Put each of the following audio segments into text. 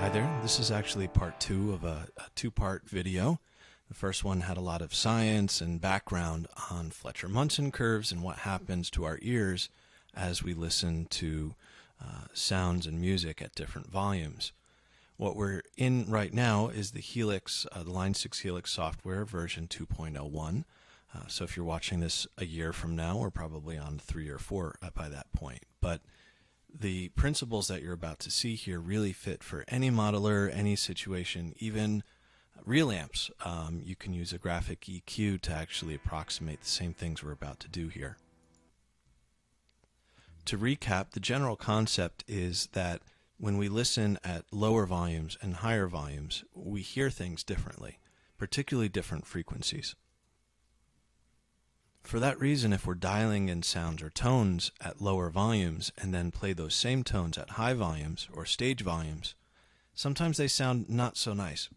Hi there, this is actually part two of a two-part video. The first one had a lot of science and background on Fletcher-Munson curves and what happens to our ears as we listen to sounds and music at different volumes. What we're in right now is the Helix, the Line 6 Helix software version 2.01. So if you're watching this a year from now, we're probably on 3 or 4 by that point. But the principles that you're about to see here really fit for any modeler, any situation, even real amps. You can use a graphic EQ to actually approximate the same things we're about to do here. To recap, the general concept is that when we listen at lower volumes and higher volumes, we hear things differently, particularly different frequencies. For that reason, if we're dialing in sounds or tones at lower volumes and then play those same tones at high volumes or stage volumes, sometimes they sound not so nice.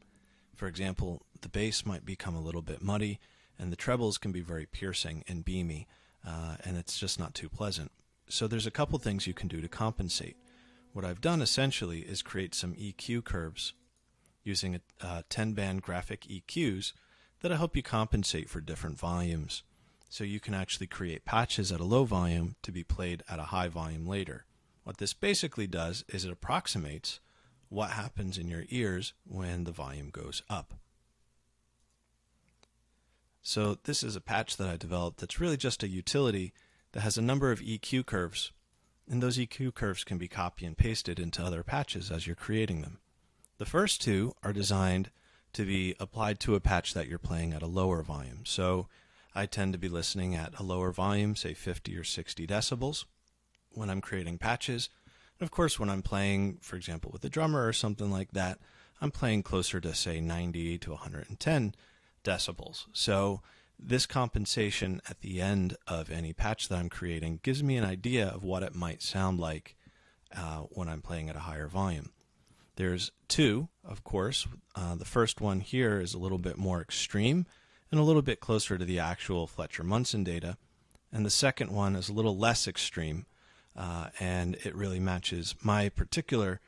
For example, the bass might become a little bit muddy, and the trebles can be very piercing and beamy, and it's just not too pleasant. So there's a couple things you can do to compensate. What I've done essentially is create some EQ curves using 10-band graphic EQs that'll help you compensate for different volumes. So you can actually create patches at a low volume to be played at a high volume later. What this basically does is it approximates what happens in your ears when the volume goes up. So this is a patch that I developed that's really just a utility that has a number of EQ curves, and those EQ curves can be copy and pasted into other patches as you're creating them. The first two are designed to be applied to a patch that you're playing at a lower volume. So I tend to be listening at a lower volume, say 50 or 60 decibels, when I'm creating patches. And of course, when I'm playing, for example, with a drummer or something like that, I'm playing closer to, say, 90 to 110 decibels. So this compensation at the end of any patch that I'm creating gives me an idea of what it might sound like when I'm playing at a higher volume. There's two, of course. The first one here is a little bit more extreme and a little bit closer to the actual Fletcher-Munson data. And the second one is a little less extreme, and it really matches my particular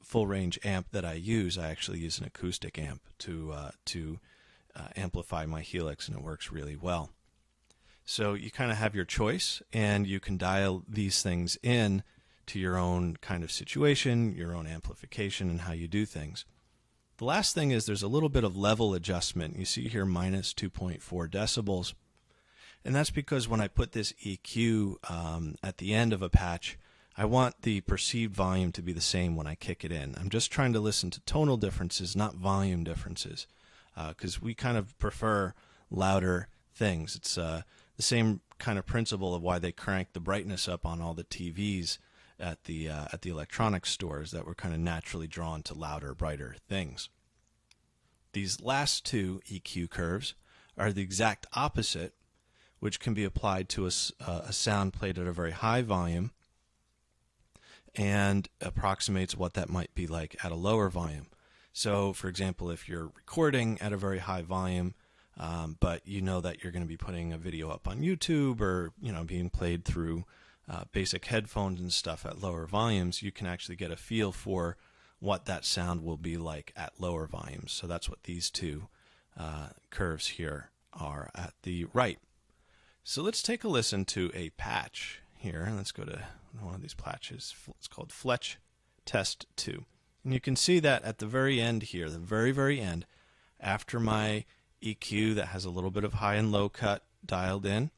full-range amp that I use. I actually use an acoustic amp to amplify my Helix, and it works really well. So you kind of have your choice, and you can dial these things in to your own kind of situation, your own amplification, and how you do things. The last thing is there's a little bit of level adjustment. You see here minus 2.4 decibels. And that's because when I put this EQ at the end of a patch, I want the perceived volume to be the same when I kick it in. I'm just trying to listen to tonal differences, not volume differences, because we kind of prefer louder things. It's the same kind of principle of why they crank the brightness up on all the TVs at the electronics stores, that we're kind of naturally drawn to louder, brighter things. These last two EQ curves are the exact opposite, which can be applied to a sound played at a very high volume and approximates what that might be like at a lower volume. So, for example, if you're recording at a very high volume, but you know that you're going to be putting a video up on YouTube or being played through basic headphones and stuff at lower volumes, you can actually get a feel for what that sound will be like at lower volumes. So that's what these two curves here are at the right. So let's take a listen to a patch here. Let's go to one of these patches. It's called Fletch Test 2. And you can see that at the very end here, the very, very end, after my EQ that has a little bit of high and low cut dialed in,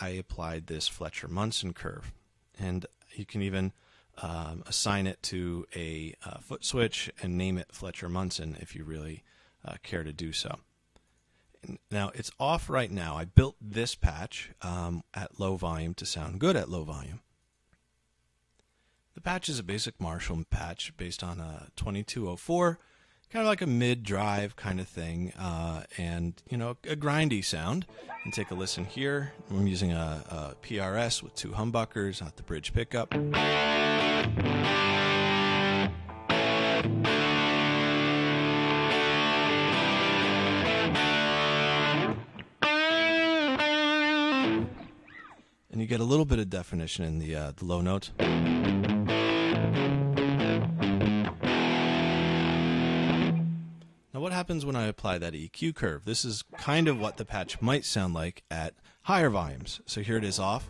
I applied this Fletcher-Munson curve. And you can even assign it to a foot switch and name it Fletcher-Munson if you really care to do so. Now, it's off right now. I built this patch at low volume to sound good at low volume. The patch is a basic Marshall patch based on a 2204, kind of like a mid-drive kind of thing, and a grindy sound. And take a listen here. I'm using a PRS with 2 humbuckers, not the bridge pickup. And you get a little bit of definition in the low notes. what happens when I apply that EQ curve? This is kind of what the patch might sound like at higher volumes. So here it is off.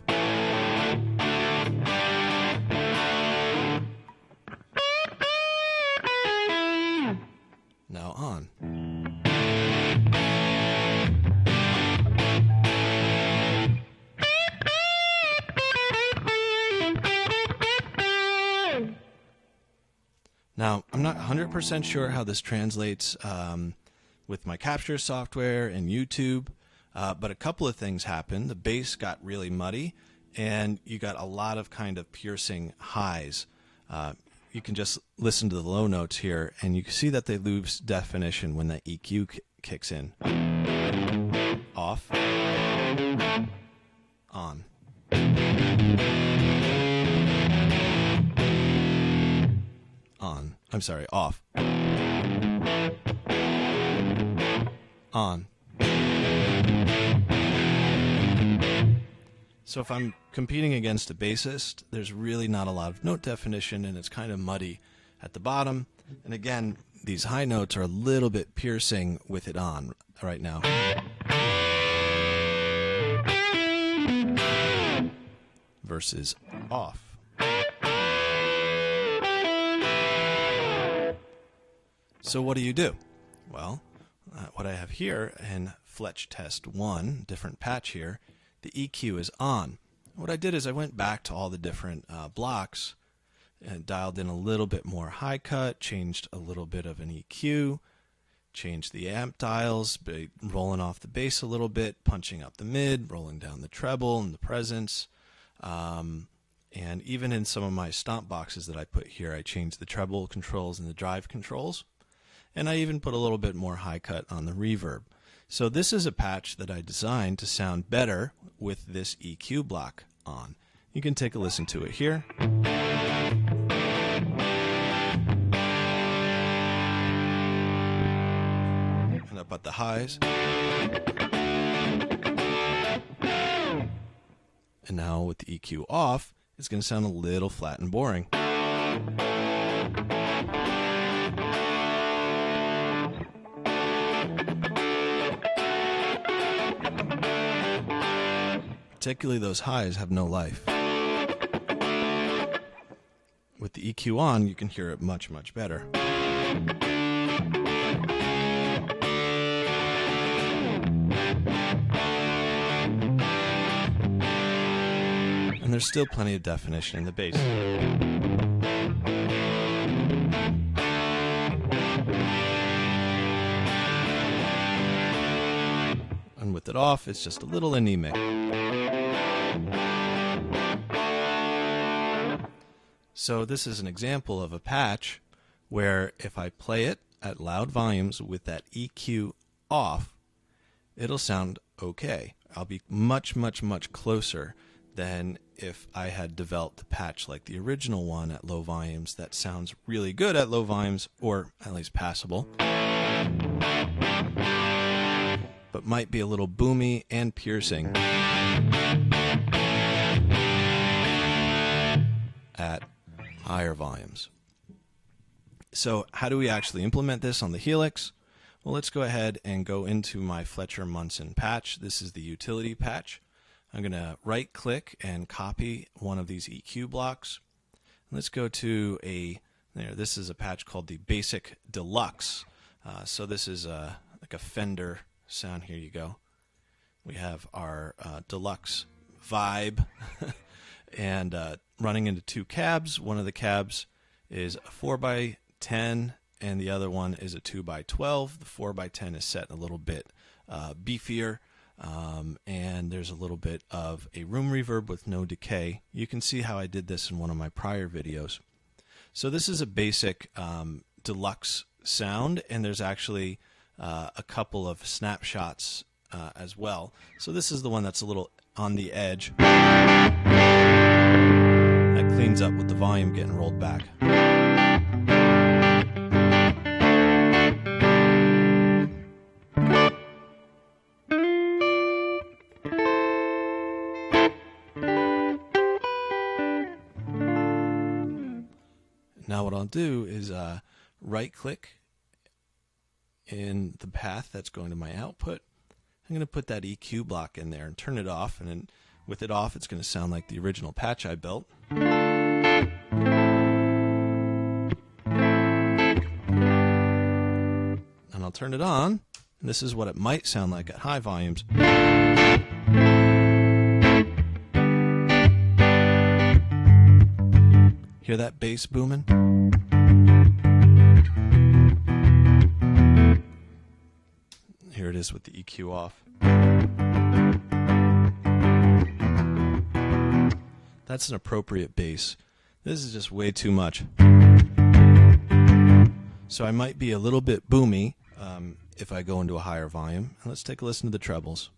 Now on. Now, I'm not 100% sure how this translates with my capture software and YouTube, but a couple of things happened. The bass got really muddy, and you got a lot of kind of piercing highs. You can just listen to the low notes here, and you can see that they lose definition when that EQ kicks in. Off. On. On. I'm sorry, off. On. So if I'm competing against a bassist, there's really not a lot of note definition, and it's kind of muddy at the bottom. And again, these high notes are a little bit piercing with it on right now. Versus off. So what do you do? Well, what I have here in Fletch Test 1, different patch here, the EQ is on. What I did is I went back to all the different blocks and dialed in a little bit more high cut, changed a little bit of an EQ, changed the amp dials, rolling off the bass a little bit, punching up the mid, rolling down the treble and the presence. And even in some of my stomp boxes that I put here, I changed the treble controls and the drive controls. And I even put a little bit more high cut on the reverb. So this is a patch that I designed to sound better with this EQ block on. You can take a listen to it here. And up at the highs. And now with the EQ off, it's going to sound a little flat and boring. Particularly those highs have no life. With the EQ on, you can hear it much, much better. And there's still plenty of definition in the bass. And with it off, it's just a little anemic. So this is an example of a patch where if I play it at loud volumes with that EQ off, it'll sound okay. I'll be much, much, much closer than if I had developed a patch like the original one at low volumes that sounds really good at low volumes, or at least passable, but might be a little boomy and piercing at higher volumes. So how do we actually implement this on the Helix? Well, let's go ahead and go into my Fletcher-Munson patch. This is the utility patch. I'm going to right click and copy one of these EQ blocks. Let's go to this is a patch called the Basic Deluxe. So this is like a Fender sound. Here you go. We have our Deluxe vibe. And running into two cabs. One of the cabs is a 4x10 and the other one is a 2x12. The 4x10 is set a little bit beefier, and there's a little bit of a room reverb with no decay. You can see how I did this in one of my prior videos. So this is a basic deluxe sound, and there's actually a couple of snapshots as well. So this is the one that's a little on the edge. That cleans up with the volume getting rolled back. Now what I'll do is right click in the path that's going to my output, I'm going to put that EQ block in there and turn it off, and then with it off, it's going to sound like the original patch I built. And I'll turn it on, and this is what it might sound like at high volumes. Hear that bass booming? Here it is with the EQ off. That's an appropriate bass. This is just way too much. So I might be a little bit boomy if I go into a higher volume. Let's take a listen to the trebles.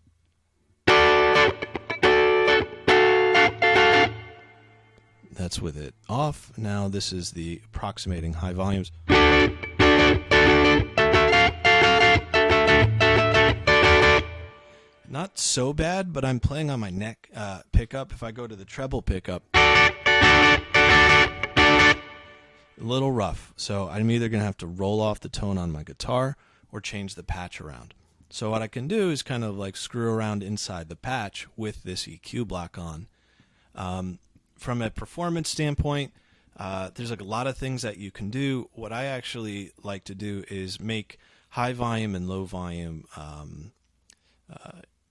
That's with it off. Now this is the approximating high volumes. Not so bad, but I'm playing on my neck pickup. If I go to the treble pickup, a little rough. So I'm either going to have to roll off the tone on my guitar or change the patch around. So what I can do is kind of like screw around inside the patch with this EQ block on. From a performance standpoint, there's like a lot of things that you can do. What I actually like to do is make high volume and low volume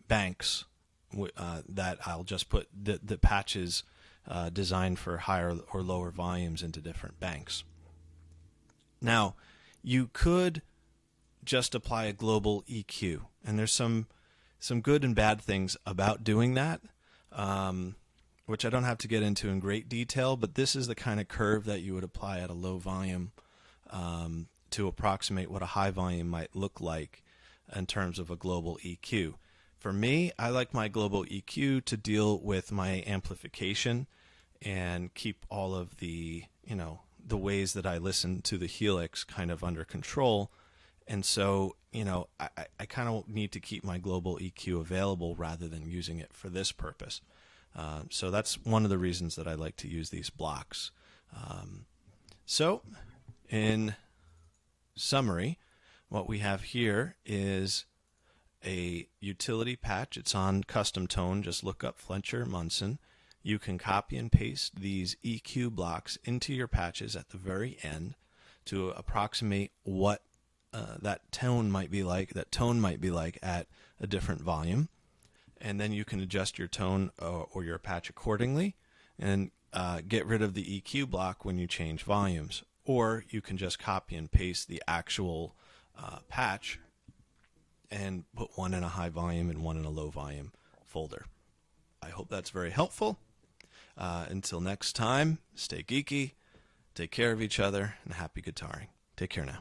banks that I'll just put the patches designed for higher or lower volumes into different banks. Now, you could just apply a global EQ, and there's some good and bad things about doing that. Which I don't have to get into in great detail, but this is the kind of curve that you would apply at a low volume to approximate what a high volume might look like in terms of a global EQ. For me, I like my global EQ to deal with my amplification and keep all of the, the ways that I listen to the Helix kind of under control. And so, I kind of need to keep my global EQ available rather than using it for this purpose. So that's one of the reasons that I like to use these blocks. So, in summary, what we have here is a utility patch. It's on custom tone. Just look up Fletcher-Munson. You can copy and paste these EQ blocks into your patches at the very end to approximate what that tone might be like at a different volume. And then you can adjust your tone or your patch accordingly and get rid of the EQ block when you change volumes. Or you can just copy and paste the actual patch and put one in a high volume and one in a low volume folder. I hope that's very helpful. Until next time, stay geeky, take care of each other, and happy guitaring. Take care now.